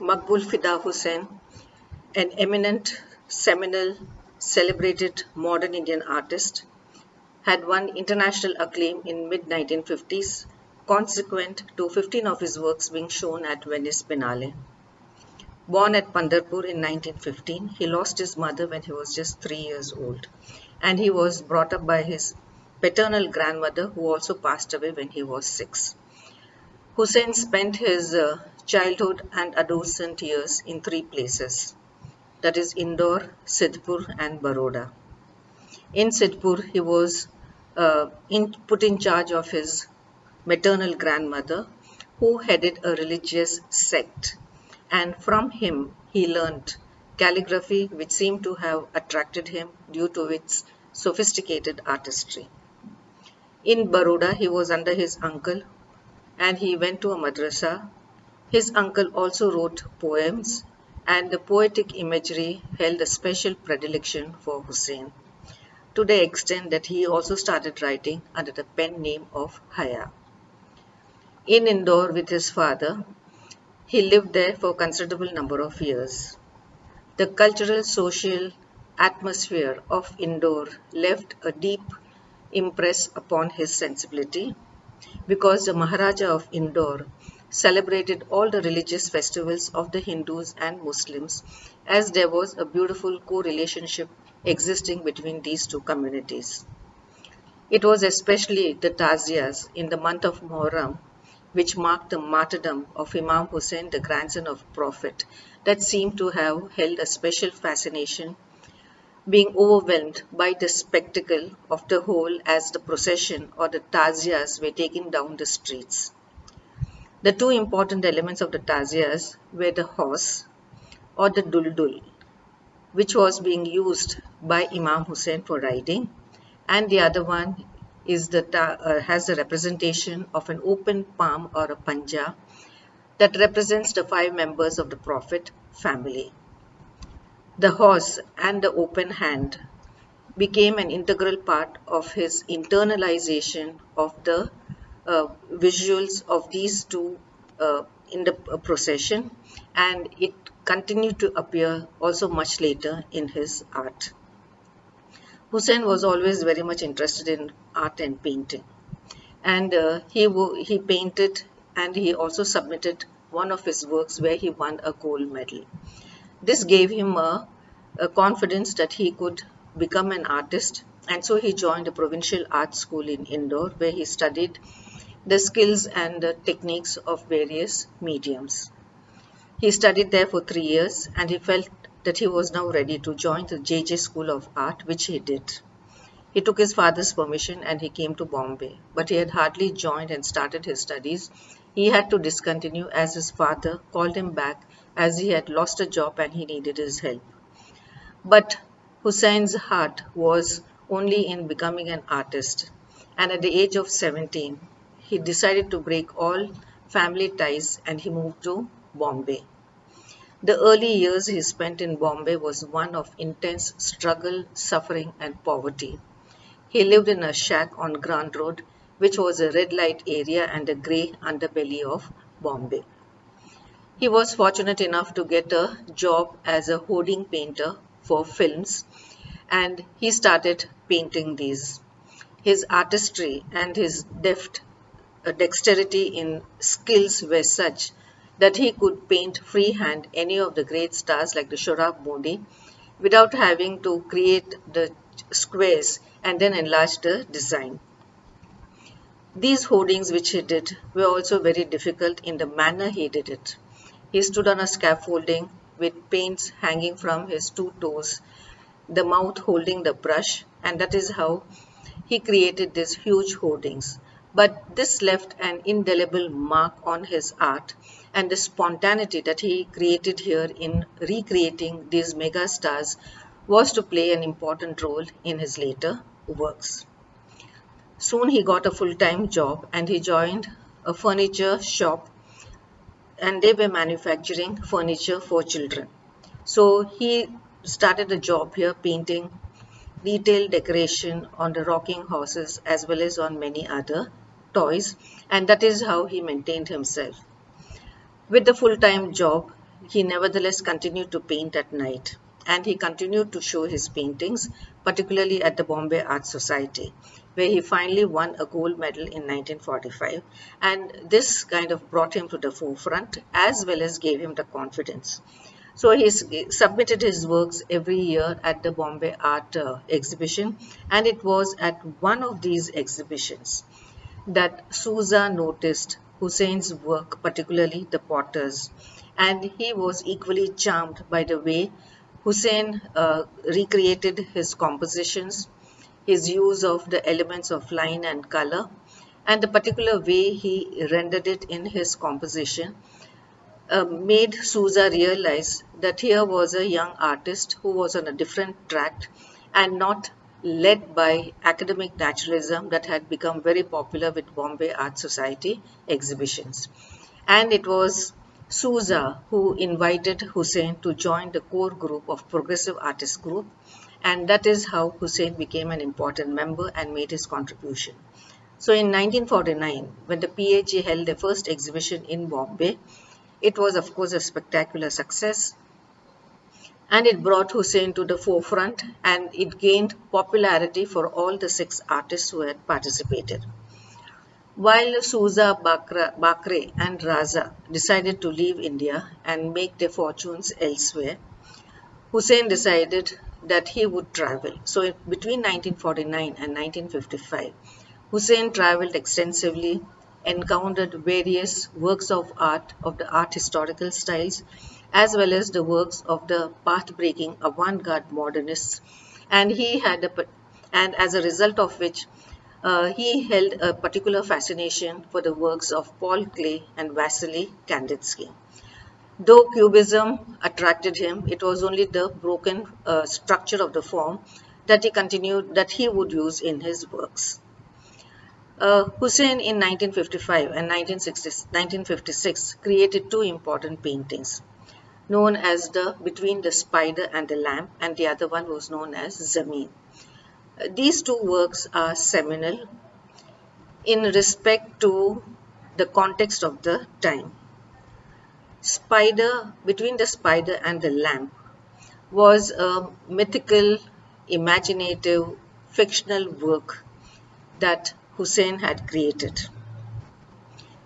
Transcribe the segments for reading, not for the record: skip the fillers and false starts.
Maqbul Fida Hussain, an eminent, seminal, celebrated modern Indian artist, had won international acclaim in mid-1950s, consequent to 15 of his works being shown at Venice Biennale. Born at Pandharpur in 1915, he lost his mother when he was just 3 years old, and he was brought up by his paternal grandmother, who also passed away when he was 6. Hussain spent his childhood and adolescent years in 3 places, that is Indore, Sidhpur and Baroda. In Sidhpur, he was put in charge of his maternal grandmother, who headed a religious sect, and from him he learnt calligraphy, which seemed to have attracted him due to its sophisticated artistry. In Baroda, he was under his uncle and he went to a madrasa. His uncle also wrote poems, and the poetic imagery held a special predilection for Hussain, to the extent that he also started writing under the pen name of Haya. In Indore with his father, he lived there for a considerable number of years. The cultural social atmosphere of Indore left a deep impress upon his sensibility, because the Maharaja of Indore celebrated all the religious festivals of the Hindus and Muslims, as there was a beautiful co-relationship existing between these two communities. It was especially the Taziyas in the month of Muharram, which marked the martyrdom of Imam Hussain, the grandson of Prophet, that seemed to have held a special fascination, being overwhelmed by the spectacle of the whole as the procession or the Taziyas were taken down the streets. The two important elements of the Taziyas were the horse or the duldul, which was being used by Imam Hussain for riding, and the other one is has the representation of an open palm or a panja that represents the 5 members of the Prophet family. The horse and the open hand became an integral part of his internalization of the visuals of these two in the procession, and it continued to appear also much later in his art. Hussain was always very much interested in art and painting, and he painted, and he also submitted one of his works where he won a gold medal. This gave him a confidence that he could become an artist, and so he joined a provincial art school in Indore, where he studied the skills and the techniques of various mediums. He studied there for 3 years, and he felt that he was now ready to join the JJ School of Art, which he did. He took his father's permission and he came to Bombay, but he had hardly joined and started his studies. He had to discontinue as his father called him back, as he had lost a job and he needed his help. But Hussein's heart was only in becoming an artist, and at the age of 17, he decided to break all family ties and he moved to Bombay. The early years he spent in Bombay was one of intense struggle, suffering and poverty. He lived in a shack on Grand Road, which was a red light area and a grey underbelly of Bombay. He was fortunate enough to get a job as a hoarding painter for films, and he started painting these. His artistry and his dexterity in skills were such that he could paint freehand any of the great stars like the Sohrab Modi without having to create the squares and then enlarge the design. These hoardings which he did were also very difficult in the manner he did it. He stood on a scaffolding with paints hanging from his 2 toes, the mouth holding the brush, and that is how he created these huge hoardings. But this left an indelible mark on his art, and the spontaneity that he created here in recreating these mega stars was to play an important role in his later works. Soon he got a full-time job and he joined a furniture shop, and they were manufacturing furniture for children. So he started a job here painting detailed decoration on the rocking horses as well as on many other toys, and that is how he maintained himself. With the full-time job, he nevertheless continued to paint at night, and he continued to show his paintings, particularly at the Bombay Art Society, where he finally won a gold medal in 1945, and this kind of brought him to the forefront as well as gave him the confidence. So he submitted his works every year at the Bombay Art Exhibition, and it was at one of these exhibitions that Souza noticed Hussein's work, particularly the potters, and he was equally charmed by the way Hussein recreated his compositions, his use of the elements of line and color, and the particular way he rendered it in his composition made Souza realize that here was a young artist who was on a different track and not led by academic naturalism that had become very popular with Bombay Art Society exhibitions. And it was Souza who invited Hussein to join the core group of Progressive Artist Group, and that is how Hussein became an important member and made his contribution. So in 1949, when the PAG held their first exhibition in Bombay, it was of course a spectacular success, and it brought Hussein to the forefront, and it gained popularity for all the 6 artists who had participated. While Souza, Bakre and Raza decided to leave India and make their fortunes elsewhere, Hussein decided that he would travel. So between 1949 and 1955, Hussein traveled extensively, encountered various works of art of the art historical styles, as well as the works of the path-breaking avant-garde modernists, and as a result of which he held a particular fascination for the works of Paul Klee and Vasily Kandinsky. Though Cubism attracted him, it was only the broken structure of the form that he would use in his works. Hussein in 1955 and 1956 created 2 important paintings, known as the Between the Spider and the Lamp, and the other one was known as Zameen. These 2 works are seminal in respect to the context of the time. Between the Spider and the Lamp was a mythical, imaginative, fictional work that Hussein had created,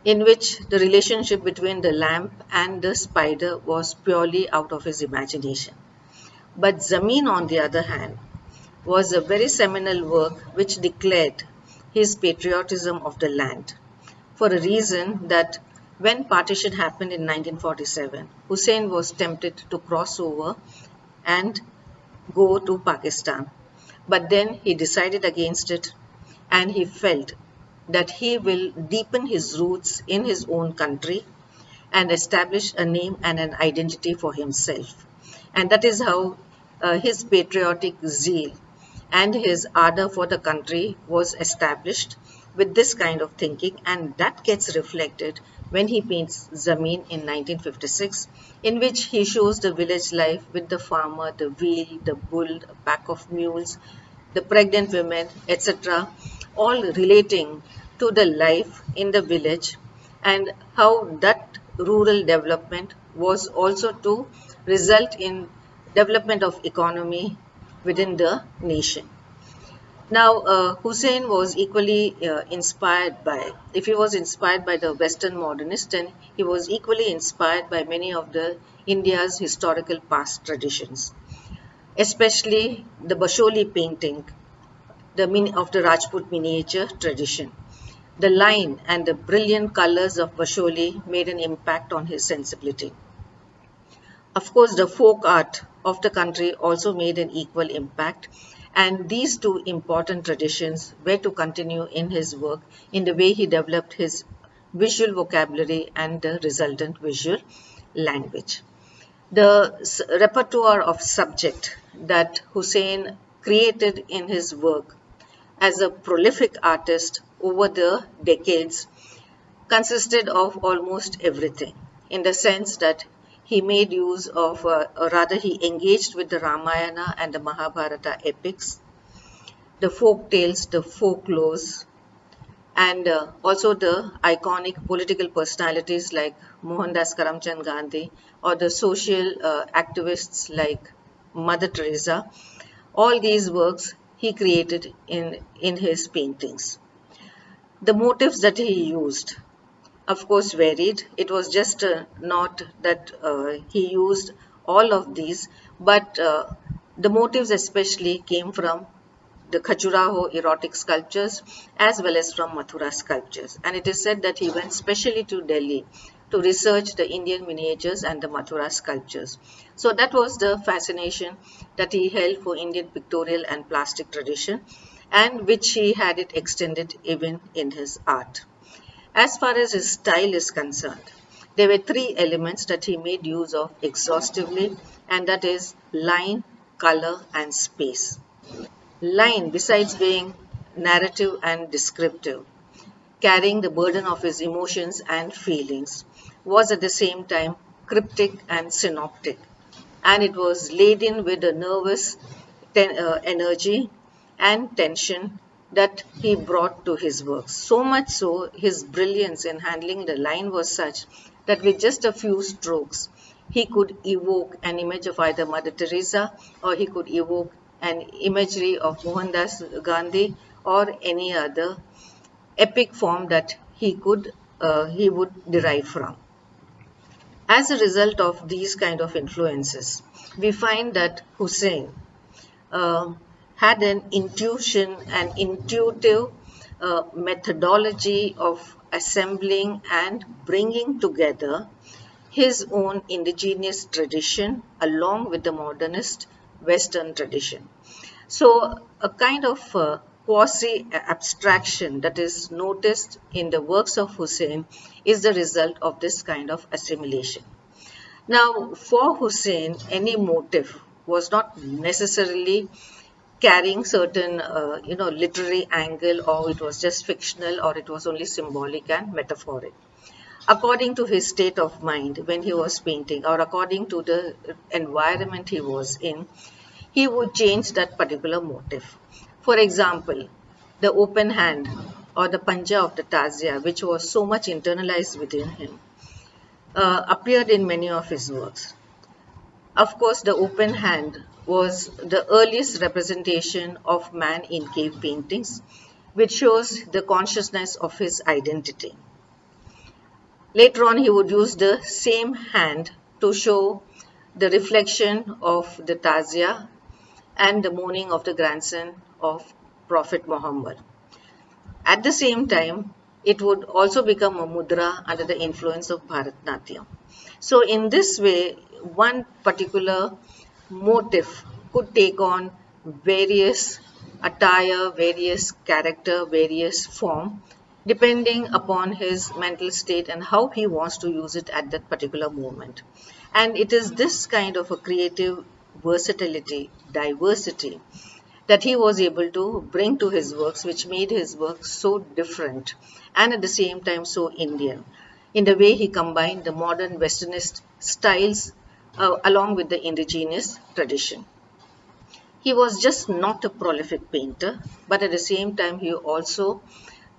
in which the relationship between the lamp and the spider was purely out of his imagination. But Zameen, on the other hand, was a very seminal work which declared his patriotism of the land, for a reason that when partition happened in 1947, Hussein was tempted to cross over and go to Pakistan. But then he decided against it, and he felt that he will deepen his roots in his own country and establish a name and an identity for himself. And that is how his patriotic zeal and his ardor for the country was established with this kind of thinking, and that gets reflected when he paints Zameen in 1956, in which he shows the village life with the farmer, the wheel, the bull, a pack of mules, the pregnant women, etc., all relating to the life in the village, and how that rural development was also to result in development of economy within the nation. Now, Hussein was equally inspired by, if he was inspired by the Western modernists, then he was equally inspired by many of the India's historical past traditions, especially the Basholi painting, of the Rajput miniature tradition. The line and the brilliant colors of Basholi made an impact on his sensibility. Of course, the folk art of the country also made an equal impact, and these 2 important traditions were to continue in his work in the way he developed his visual vocabulary and the resultant visual language. The repertoire of subject that Hussein created in his work as a prolific artist over the decades consisted of almost everything, in the sense that he made use of, or rather he engaged with the Ramayana and the Mahabharata epics, the folk tales, the folklores, and also the iconic political personalities like Mohandas Karamchand Gandhi or the social activists like Mother Teresa. All these works he created in his paintings. The motifs that he used, of course, varied. It was just not that he used all of these, but the motives especially came from the Khajuraho erotic sculptures as well as from Mathura sculptures. And it is said that he went specially to Delhi to research the Indian miniatures and the Mathura sculptures. So that was the fascination that he held for Indian pictorial and plastic tradition, and which he had it extended even in his art. As far as his style is concerned, there were three elements that he made use of exhaustively, and that is line, color, and space. Line, besides being narrative and descriptive, carrying the burden of his emotions and feelings, was at the same time cryptic and synoptic, and it was laden with a nervous energy and tension that he brought to his works. So much so, his brilliance in handling the line was such that with just a few strokes, he could evoke an image of either Mother Teresa, or he could evoke an imagery of Mohandas Gandhi or any other epic form that he would derive from. As a result of these kind of influences, we find that Hussein uh, had an intuitive methodology of assembling and bringing together his own indigenous tradition along with the modernist Western tradition. So, a kind of quasi abstraction that is noticed in the works of Hussein is the result of this kind of assimilation. Now, for Hussein, any motive was not necessarily carrying certain, literary angle, or it was just fictional, or it was only symbolic and metaphoric. According to his state of mind when he was painting, or according to the environment he was in, he would change that particular motif. For example, the open hand or the panja of the tazia, which was so much internalized within him, appeared in many of his works. Of course, the open hand was the earliest representation of man in cave paintings, which shows the consciousness of his identity. Later on, he would use the same hand to show the reflection of the tazia and the mourning of the grandson of Prophet Muhammad. At the same time, it would also become a mudra under the influence of Bharatnatyam. So in this way, one particular motif could take on various attire, various character, various form, depending upon his mental state and how he wants to use it at that particular moment. And it is this kind of a creative versatility, diversity, that he was able to bring to his works, which made his work so different and at the same time so Indian, in the way he combined the modern Westernist styles along with the indigenous tradition. He was just not a prolific painter, but at the same time, he also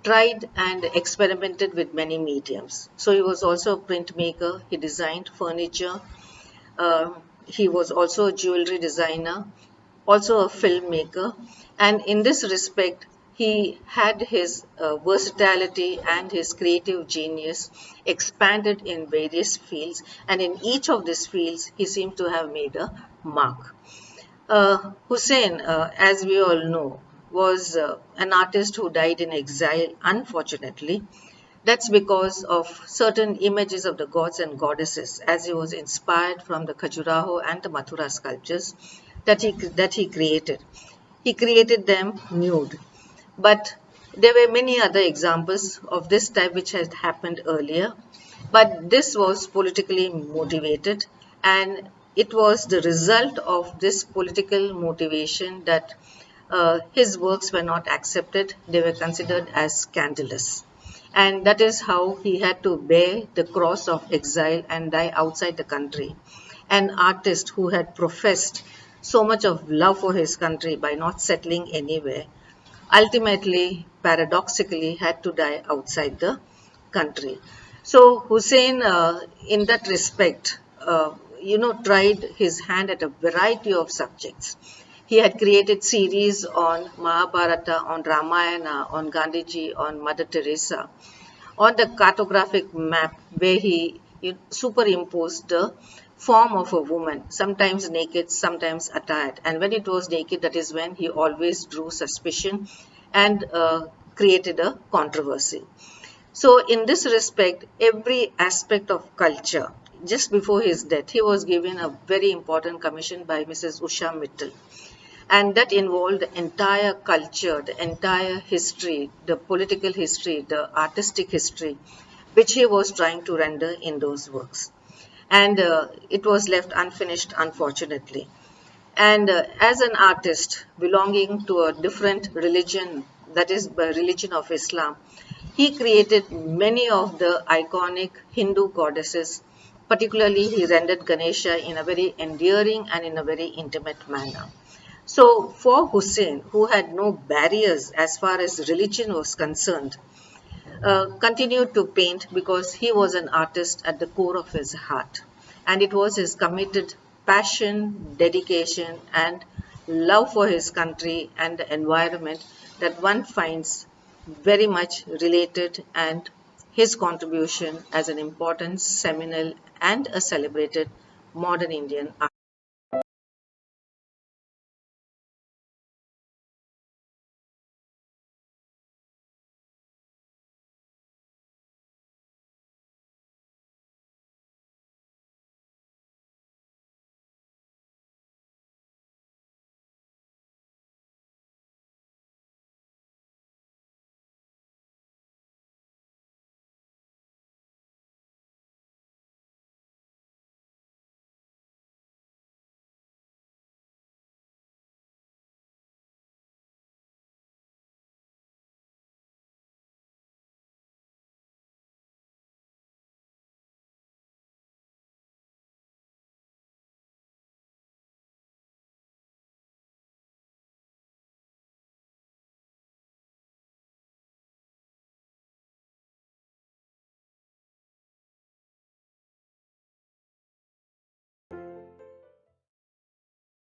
tried and experimented with many mediums. So he was also a printmaker, he designed furniture, he was also a jewelry designer, also a filmmaker, and in this respect, he had his versatility and his creative genius expanded in various fields, and in each of these fields, he seems to have made a mark. Hussein, as we all know, was an artist who died in exile, unfortunately. That's because of certain images of the gods and goddesses, as he was inspired from the Khajuraho and the Mathura sculptures that he created. He created them nude. But there were many other examples of this type which had happened earlier. But this was politically motivated, and it was the result of this political motivation that his works were not accepted. They were considered as scandalous. And that is how he had to bear the cross of exile and die outside the country. An artist who had professed so much of love for his country by not settling anywhere, ultimately, paradoxically, had to die outside the country. So Hussein, in that respect, tried his hand at a variety of subjects. He had created series on Mahabharata, on Ramayana, on Gandhiji, on Mother Teresa, on the cartographic map where he superimposed the form of a woman, sometimes naked, sometimes attired. And when it was naked, that is when he always drew suspicion and created a controversy. So, in this respect, every aspect of culture, just before his death, he was given a very important commission by Mrs. Usha Mittal, and that involved the entire culture, the entire history, the political history, the artistic history, which he was trying to render in those works. And it was left unfinished, unfortunately. And as an artist belonging to a different religion, that is the religion of Islam, he created many of the iconic Hindu goddesses. Particularly, he rendered Ganesha in a very endearing and in a very intimate manner. So, for Hussein, who had no barriers as far as religion was concerned, continued to paint because he was an artist at the core of his heart. And it was his committed passion, dedication, and love for his country and the environment that one finds very much related, and his contribution as an important, seminal, and a celebrated modern Indian